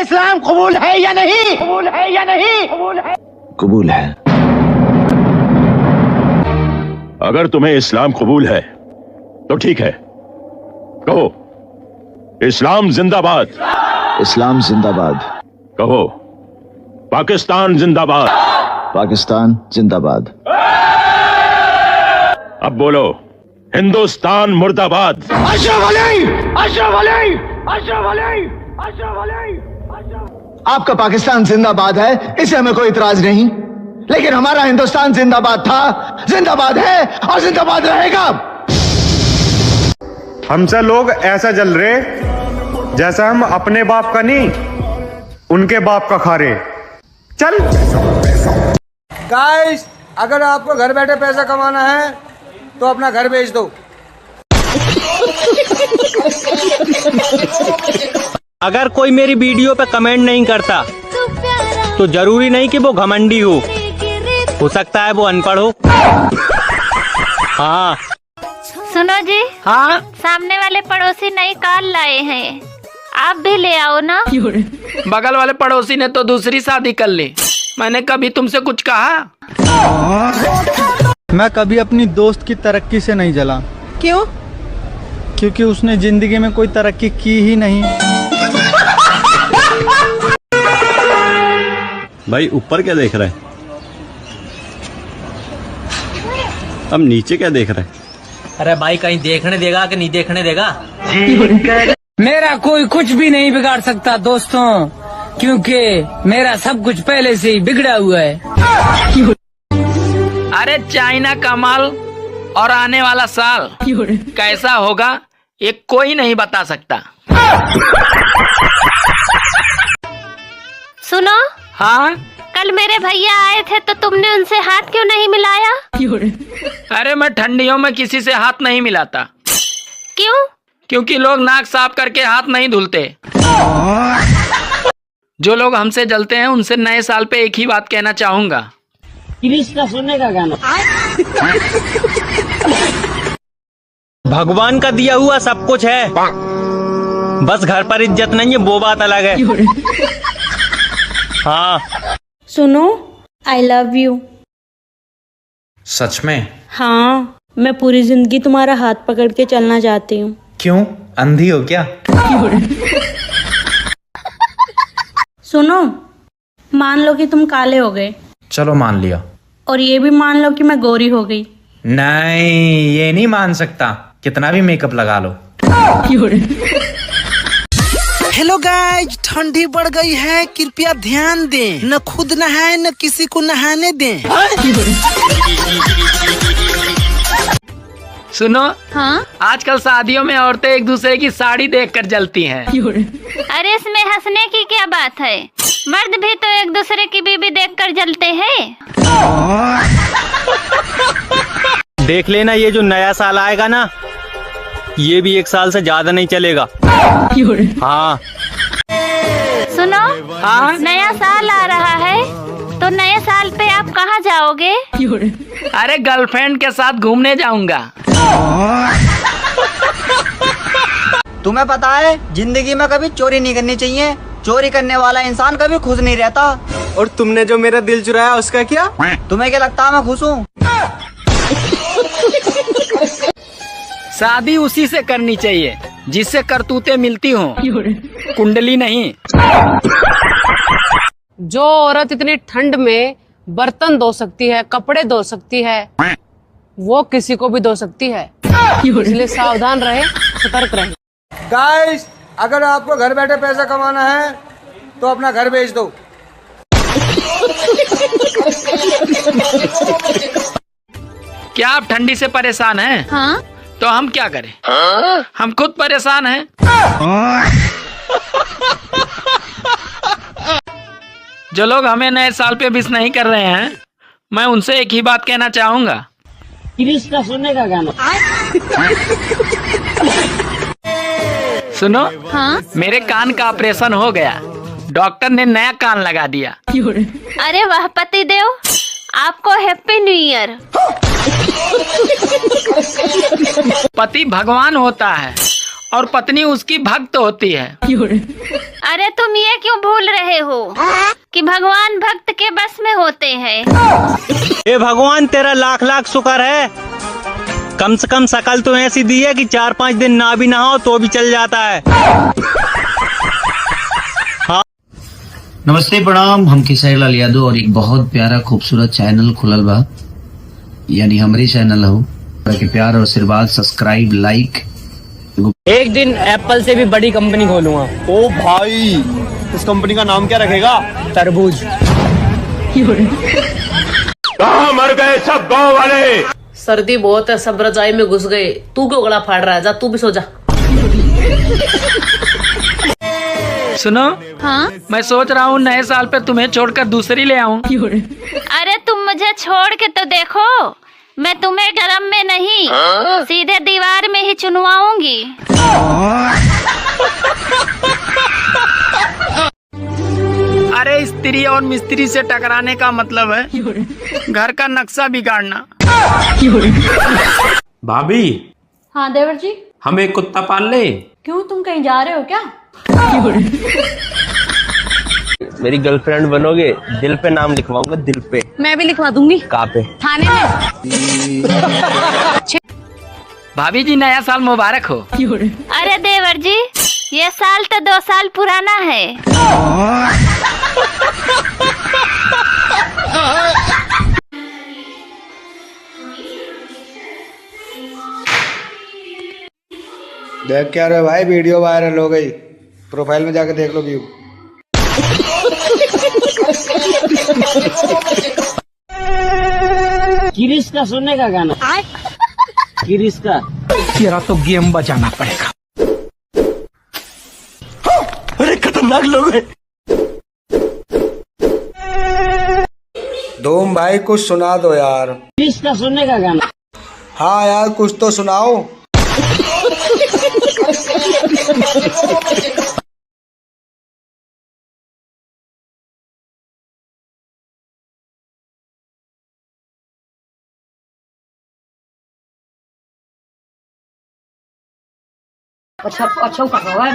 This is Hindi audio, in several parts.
इस्लाम कबूल है या नहीं? कबूल है या नहीं? कबूल है? कबूल है। अगर तुम्हें इस्लाम कबूल है तो ठीक है, कहो इस्लाम जिंदाबाद। इस्लाम जिंदाबाद। कहो पाकिस्तान जिंदाबाद। पाकिस्तान जिंदाबाद। अब बोलो हिंदुस्तान मुर्दाबाद। अशरफ अली, अशरफ अली, अशरफ अली, अशरफ अली, अशरफ। आपका पाकिस्तान जिंदाबाद है, इसे हमें कोई इतराज नहीं, लेकिन हमारा हिंदुस्तान जिंदाबाद था, जिंदाबाद है और जिंदाबाद रहेगा। हमसे लोग ऐसा जल रहे जैसा हम अपने बाप का नहीं उनके बाप का खा रहे। चल गाइस, अगर आपको घर बैठे पैसा कमाना है तो अपना घर बेच दो। अगर कोई मेरी वीडियो पे कमेंट नहीं करता तो जरूरी नहीं कि वो घमंडी हो सकता है वो अनपढ़ हो। हाँ सुनो जी। हाँ, सामने वाले पड़ोसी नई कार लाए हैं, आप भी ले आओ ना। बगल वाले पड़ोसी ने तो दूसरी शादी कर ली, मैंने कभी तुमसे कुछ कहा? मैं कभी अपनी दोस्त की तरक्की से नहीं जला। क्यों? क्योंकि उसने जिंदगी में कोई तरक्की की ही नहीं। भाई ऊपर क्या देख रहा है? अब नीचे क्या देख रहा है? अरे भाई कहीं देखने देगा कि नहीं देखने देगा? मेरा कोई कुछ भी नहीं बिगाड़ सकता दोस्तों, क्योंकि मेरा सब कुछ पहले से ही बिगड़ा हुआ है। अरे चाइना का माल और आने वाला साल कैसा होगा ये कोई नहीं बता सकता। सुनो। हाँ, कल मेरे भैया आए थे तो तुमने उनसे हाथ क्यों नहीं मिलाया? अरे मैं ठंडियों में किसी से हाथ नहीं मिलाता। क्यों? क्योंकि लोग नाक साफ करके हाथ नहीं धुलते। जो लोग हमसे जलते हैं उनसे नए साल पे एक ही बात कहना चाहूंगा, कृष्ण सुनने का गाना। भगवान का दिया हुआ सब कुछ है, बस घर पर इज्जत नहीं है, वो बात अलग है। हाँ सुनो, आई लव यू। सच में? हाँ, मैं पूरी जिंदगी तुम्हारा हाथ पकड़ के चलना चाहती हूँ। क्यों, अंधी हो क्या? सुनो, मान लो कि तुम काले हो गए। चलो मान लिया। और ये भी मान लो कि मैं गोरी हो गई। नहीं, ये नहीं मान सकता, कितना भी मेकअप लगा लो। हेलो गाइस, ठंडी बढ़ गई है, कृपया ध्यान दें, न खुद नहाए न किसी को नहाने दें। सुनो। हाँ? आजकल शादियों में औरतें एक दूसरे की साड़ी देखकर जलती हैं। अरे इसमें हंसने की क्या बात है, मर्द भी तो एक दूसरे की बीबी देखकर जलते हैं। देख लेना, ये जो नया साल आएगा ना, ये भी 1 साल से ज्यादा नहीं चलेगा। हाँ सुनो। हाँ? नया साल आ रहा है तो नए साल पे आप कहाँ जाओगे? अरे गर्लफ्रेंड के साथ घूमने जाऊंगा। तुम्हें पता है जिंदगी में कभी चोरी नहीं करनी चाहिए, चोरी करने वाला इंसान कभी खुश नहीं रहता। और तुमने जो मेरा दिल चुराया उसका क्या? तुम्हें क्या लगता है मैं खुश हूँ? शादी उसी से करनी चाहिए जिससे करतूतें मिलती हों, कुंडली नहीं। जो औरत इतनी ठंड में बर्तन धो सकती है, कपड़े धो सकती है, वो किसी को भी धो सकती है, इसलिए सावधान रहे, सतर्क रहे। गाइस, अगर आपको घर बैठे पैसा कमाना है तो अपना घर बेच दो। क्या आप ठंडी से परेशान हैं? हाँ? तो हम क्या करें? हम खुद परेशान हैं। जो लोग हमें नए साल पे विश नहीं कर रहे हैं, मैं उनसे एक ही बात कहना चाहूंगा, कृष्ण सुनने का गाना। सुनो। हाँ? मेरे कान का ऑपरेशन हो गया, डॉक्टर ने नया कान लगा दिया। अरे वाह पति देव, आपको हैप्पी न्यू ईयर। पति भगवान होता है और पत्नी उसकी भक्त होती है। अरे तुम ये क्यों भूल रहे हो कि भगवान भक्त के बस में होते हैं। ए भगवान तेरा लाख लाख शुक्र है, कम से कम शकल तो ऐसी दी है कि 4-5 दिन ना भी नहाओ तो भी चल जाता है। नमस्ते प्रणाम, हम खेसारी लाल यादव और एक बहुत प्यारा खूबसूरत चैनल खुलल बा, यानी हमारी चैनल हो के प्यार और आशीर्वाद, सब्सक्राइब, लाइक। एक दिन एप्पल से भी बड़ी कंपनी खोलूंगा। ओ भाई, इस कंपनी का नाम क्या रखेगा? तरबूज। कहाँ मर गए सब गांव वाले? सर्दी बहुत है, सब रजाई में घुस गए। तू क्यों गला फाड़ रहा है? जा तू भी सो जा। सुनो, हाँ? मैं सोच रहा हूँ नए साल पे तुम्हें छोड़कर दूसरी ले आऊं। अरे तुम मुझे छोड़ के तो देखो, मैं तुम्हें गरम में नहीं सीधे दीवार में ही चुनवाऊंगी। अरे स्त्री और मिस्त्री से टकराने का मतलब है घर का नक्शा बिगाड़ना। भाभी, हाँ देवर जी, हम एक कुत्ता पाल ले। क्यों, तुम कहीं जा रहे हो क्या? मेरी गर्लफ्रेंड बनोगे? दिल पे नाम लिखवाऊंगा, दिल पे। मैं भी लिखवा दूंगी। कहाँ पे? थाने में। भाभी जी, नया साल मुबारक हो। अरे देवर जी, ये साल तो 2 साल पुराना है। देख क्या रहे भाई, वीडियो वायरल हो गई, प्रोफाइल में जाके देख लो व्यू। किरिस का सुनने का गाना, किरिस का। तेरा तो गेम बजाना पड़ेगा। अरे खतरनाक लोग हैं। धूम भाई, कुछ सुना दो यार। किरिस का सुनने का गाना। हाँ यार, कुछ तो सुनाओ। अच्छा कर रहा है।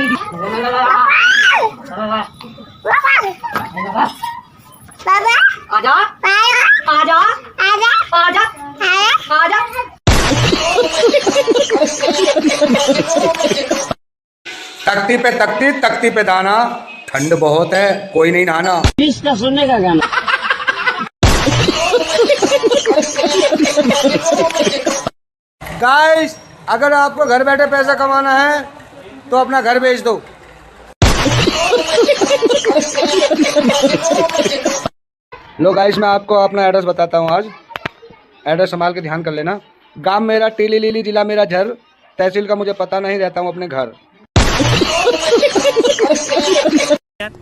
आजा आजा आजा आजा। तख्ती पे तख्ती, तख्ती पे दाना, ठंड बहुत है, कोई नहीं नहाना। किसका सुनने का गाना? गाइस, अगर आपको घर बैठे पैसा कमाना है तो अपना घर बेच दो। लो गाइस, मैं आपको अपना एड्रेस बताता हूँ आज। एड्रेस संभाल के ध्यान कर लेना। गांव मेरा टीली लीली, जिला मेरा झर, तहसील का मुझे पता नहीं, रहता हूँ अपने घर।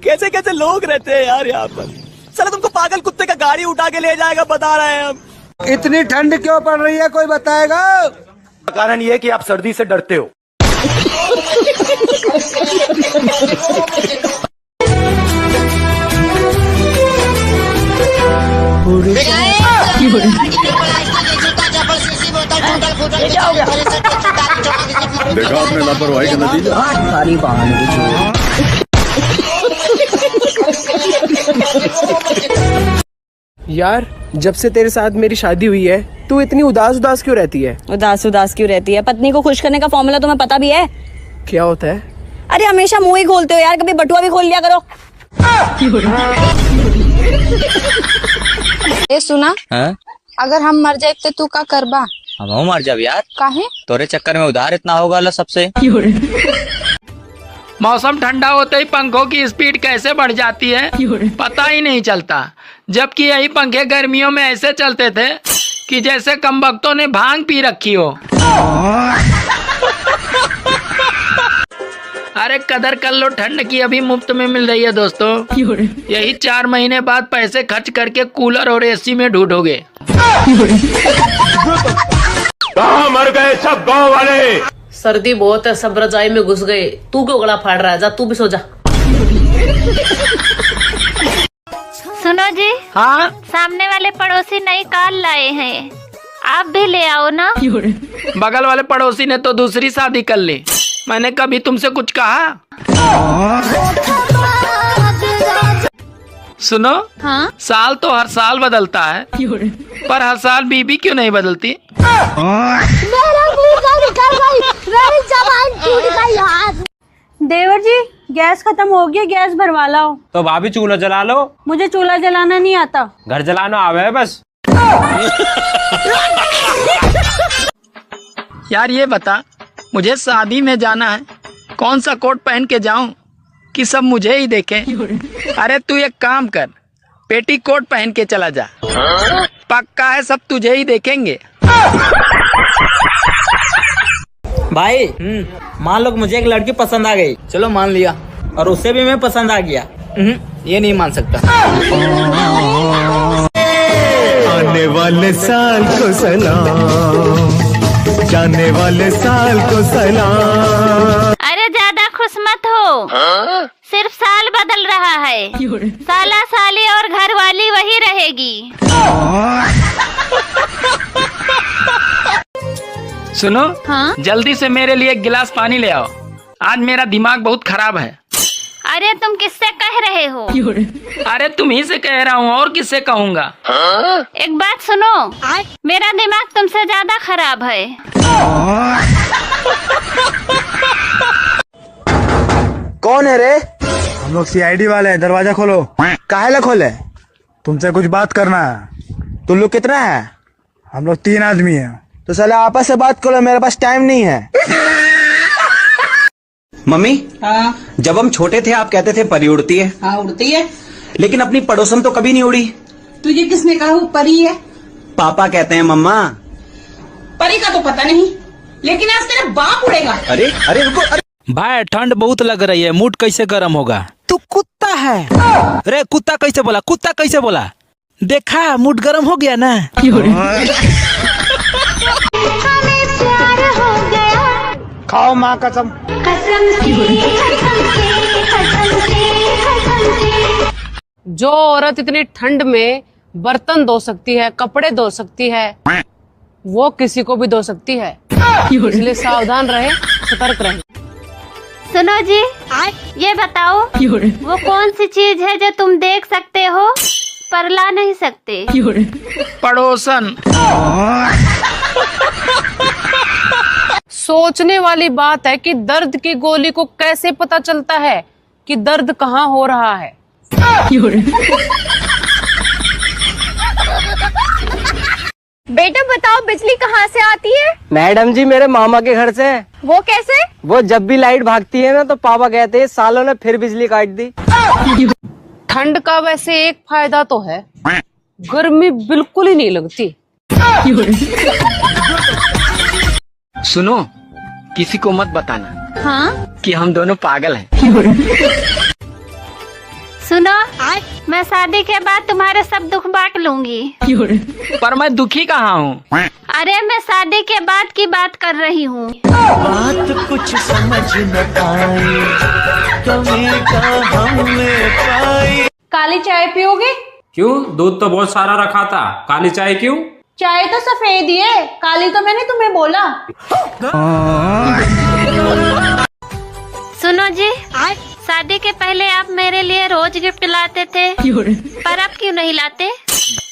कैसे कैसे लोग रहते हैं यार यहाँ पर। चलो तुमको पागल कुत्ते का गाड़ी उठा के ले जाएगा, बता रहे हैं हम। इतनी ठंड क्यों पड़ रही है, कोई बताएगा? कारण ये है कि आप सर्दी से डरते हो। देखा आपने लापरवाही का नतीजा। सारी बहाने। यार, जब से तेरे साथ मेरी शादी हुई है, तू इतनी उदास उदास क्यों रहती है? उदास क्यों रहती है? पत्नी को खुश करने का फॉर्मूला तुम्हें पता भी है? क्या होता है? अरे हमेशा मुंह ही खोलते हो यार, कभी बटुआ भी खोल लिया करो। ए सुना, अगर हम मर जाए तो तू का करबा? हम मर जाब यार। काहे? तोरे चक्कर में उधार इतना होगा ला सबसे। मौसम ठंडा होते ही पंखों की स्पीड कैसे बढ़ जाती है पता ही नहीं चलता। जबकि यही पंखे गर्मियों में ऐसे चलते थे कि जैसे कमबख्तों ने भांग पी रखी हो। अरे कदर कर लो ठंड की, अभी मुफ्त में मिल रही है दोस्तों। यही 4 महीने बाद पैसे खर्च करके कूलर और एसी में ढूंढोगे। कहाँ मर गए सब गांव वाले? सर्दी बहुत है, सब रजाई में घुस गए। तू क्यों गला फाड़ रहा है? जा तू भी सो जा। सुनो जी। हाँ? सामने वाले पड़ोसी नई कार लाए हैं, आप भी ले आओ ना। बगल वाले पड़ोसी ने तो दूसरी शादी कर ली, मैंने कभी तुमसे कुछ कहा? सुनो, हाँ? साल तो हर साल बदलता है, पर हर साल बीबी क्यों नहीं बदलती? देवर जी, गैस खत्म हो गया, गैस भरवा लाओ। तो भाभी चूल्हा जला लो। मुझे चूल्हा जलाना नहीं आता। घर जलाना आवे बस। यार ये बता, मुझे शादी में जाना है, कौन सा कोट पहन के जाऊं कि सब मुझे ही देखें? अरे तू एक काम कर, पेटी कोट पहन के चला जा, पक्का है सब तुझे ही देखेंगे। भाई मान लो कि मुझे एक लड़की पसंद आ गई। चलो मान लिया। और उससे भी मैं पसंद आ गया। ये नहीं मान सकता। आने वाले साल को सलाम, जाने वाले साल को सलाम। अरे ज्यादा खुश मत हो, सिर्फ साल बदल रहा है, साला साली और घरवाली वही रहेगी। सुनो, हाँ? जल्दी से मेरे लिए एक गिलास पानी ले आओ, आज मेरा दिमाग बहुत खराब है। अरे तुम किससे कह रहे हो? अरे तुम ही से कह रहा हूँ, और किससे कहूँगा? एक बात सुनो, मेरा दिमाग तुमसे ज्यादा खराब है। कौन है रे? हम लोग सीआईडी वाले हैं, दरवाजा खोलो। काहे खोले? तुमसे कुछ बात करना है। तुम लोग कितना है? हम लोग 3 आदमी हैं। तो साला आपस से बात करो, मेरे पास टाइम नहीं है। मम्मी, जब हम छोटे थे आप कहते थे परी उड़ती है। हाँ उड़ती है। लेकिन अपनी पड़ोसन तो कभी नहीं उड़ी। तुझे किसने कहा वो परी है? पापा कहते हैं मम्मा। परी का तो पता नहीं, लेकिन आज तेरा बाप उड़ेगा। अरे अरे रुको, अरे भाई ठंड बहुत लग रही है, मूड कैसे गर्म होगा? तू कुत्ता है? अरे कुत्ता कैसे बोला? कुत्ता कैसे बोला? देखा, मूड गर्म हो गया ना। खाओ माँ कसम। जो औरत इतनी ठंड में बर्तन धो सकती है, कपड़े धो सकती है, वो किसी को भी धो सकती है। इसलिए सावधान रहे, सतर्क रहे। सुनो जी, ये बताओ, वो कौन सी चीज है जो तुम देख सकते हो पर ला नहीं सकते? पड़ोसन। सोचने वाली बात है कि दर्द की गोली को कैसे पता चलता है कि दर्द कहाँ हो रहा है। बेटा बताओ, बिजली कहाँ से आती है? मैडम जी, मेरे मामा के घर से। वो कैसे? वो जब भी लाइट भागती है ना, तो पापा कहते हैं सालों ने फिर बिजली काट दी। ठंड का वैसे एक फायदा तो है, गर्मी बिल्कुल ही नहीं लगती। सुनो, किसी को मत बताना, हाँ? कि हम दोनों पागल हैं। सुनो, मैं शादी के बाद तुम्हारे सब दुख बांट लूंगी। पर मैं दुखी कहाँ हूँ? अरे मैं शादी के बाद की बात कर रही हूँ। बात कुछ समझ न आई, कमी का हमने पाई। काली चाय पियोगे? क्यों? दूध तो बहुत सारा रखा था, काली चाय क्यों? चाय तो सफेद ही है, काली तो मैंने तुम्हें बोला। सुनो जी, शादी के पहले आप मेरे लिए रोज गिफ्ट लाते थे, पर अब क्यों नहीं लाते?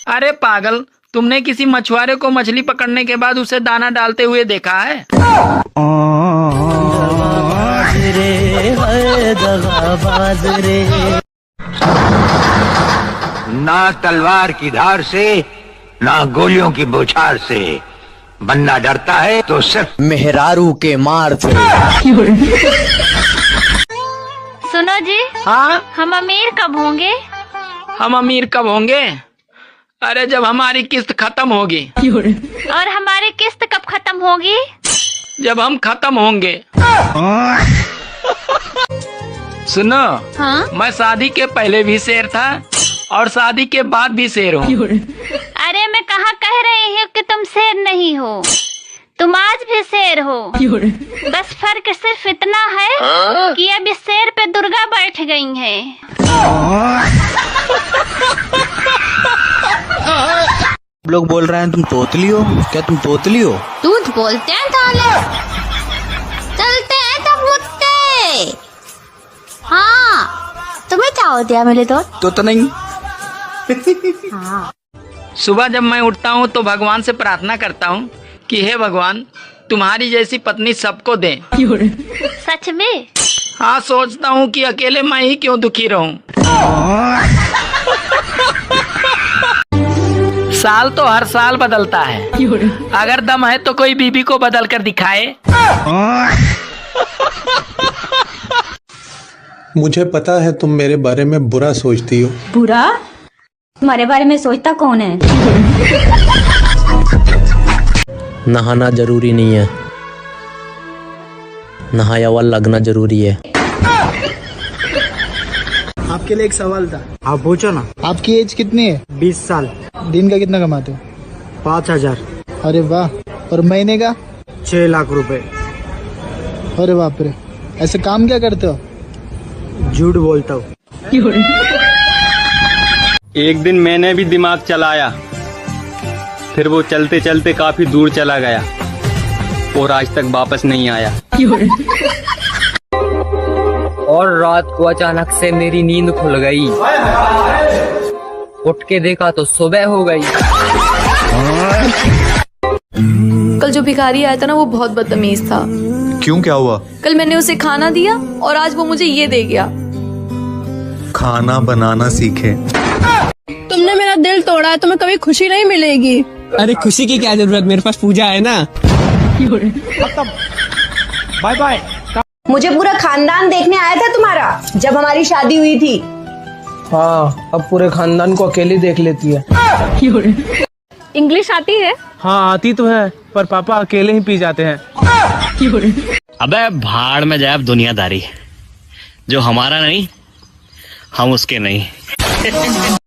अरे पागल, तुमने किसी मछुआरे को मछली पकड़ने के बाद उसे दाना डालते हुए देखा है? ना तलवार की धार से, ना गोलियों की बौछार से, बनना डरता है तो सिर्फ मेहरारू के मार से। सुनो जी, हाँ? हम अमीर कब होंगे? हम अमीर कब होंगे? अरे जब हमारी किस्त खत्म होगी। और हमारी किस्त कब खत्म होगी? जब हम खत्म होंगे। सुनो, हाँ? मैं शादी के पहले भी शेर था और शादी के बाद भी शेर हूँ। अरे मैं कहाँ कह रही हूँ कि तुम शेर नहीं हो, तुम आज भी शेर हो। बस फर्क सिर्फ इतना है कि अब इस शेर पे दुर्गा बैठ गई हैं। लोग बोल रहे हैं तुम तोतली हो। क्या तुम तोतली हो? दूध बोलते हैं ताले, चलते हैं तब हाँ, तुम्हें क्या हो दिया मेरे तो नहीं। हाँ। सुबह जब मैं उठता हूँ तो भगवान से प्रार्थना करता हूँ कि हे भगवान तुम्हारी जैसी पत्नी सबको दे। सच में? हाँ, सोचता हूँ कि अकेले मैं ही क्यों दुखी रहूं। साल तो हर साल बदलता है, अगर दम है तो कोई बीबी को बदल कर दिखाए। मुझे पता है तुम मेरे बारे में बुरा सोचती हो। बुरा? तुम्हारे बारे में सोचता कौन है? नहाना जरूरी नहीं है, नहाया हुआ लगना जरूरी है। आपके लिए एक सवाल था। आप पूछो ना। आपकी एज कितनी है? 20 साल। दिन का कितना कमाते हो? 5000। अरे वाह। और महीने का? 6 लाख रुपए। अरे बाप रे, ऐसे काम क्या करते हो? झूठ बोलता हूँ। एक दिन मैंने भी दिमाग चलाया, फिर वो चलते चलते काफी दूर चला गया और आज तक वापस नहीं आया। और रात को अचानक से मेरी नींद खुल गई, उठ के देखा तो सुबह हो गई। कल जो भिखारी आया था ना, वो बहुत बदतमीज था। क्यों, क्या हुआ? कल मैंने उसे खाना दिया और आज वो मुझे ये दे गया। खाना बनाना सीखे। तुमने मेरा दिल तोड़ा है, तुम्हें कभी खुशी नहीं मिलेगी। अरे खुशी की क्या जरूरत, मेरे पास पूजा है ना। Bye bye. मुझे पूरा खानदान देखने आया था तुम्हारा जब हमारी शादी हुई थी। हाँ, अब पूरे खानदान को अकेली देख लेती है। इंग्लिश आती है? हाँ आती तो है, पर पापा अकेले ही पी जाते हैं। अबे भाड़ में जाए दुनियादारी, जो हमारा नहीं हम उसके नहीं।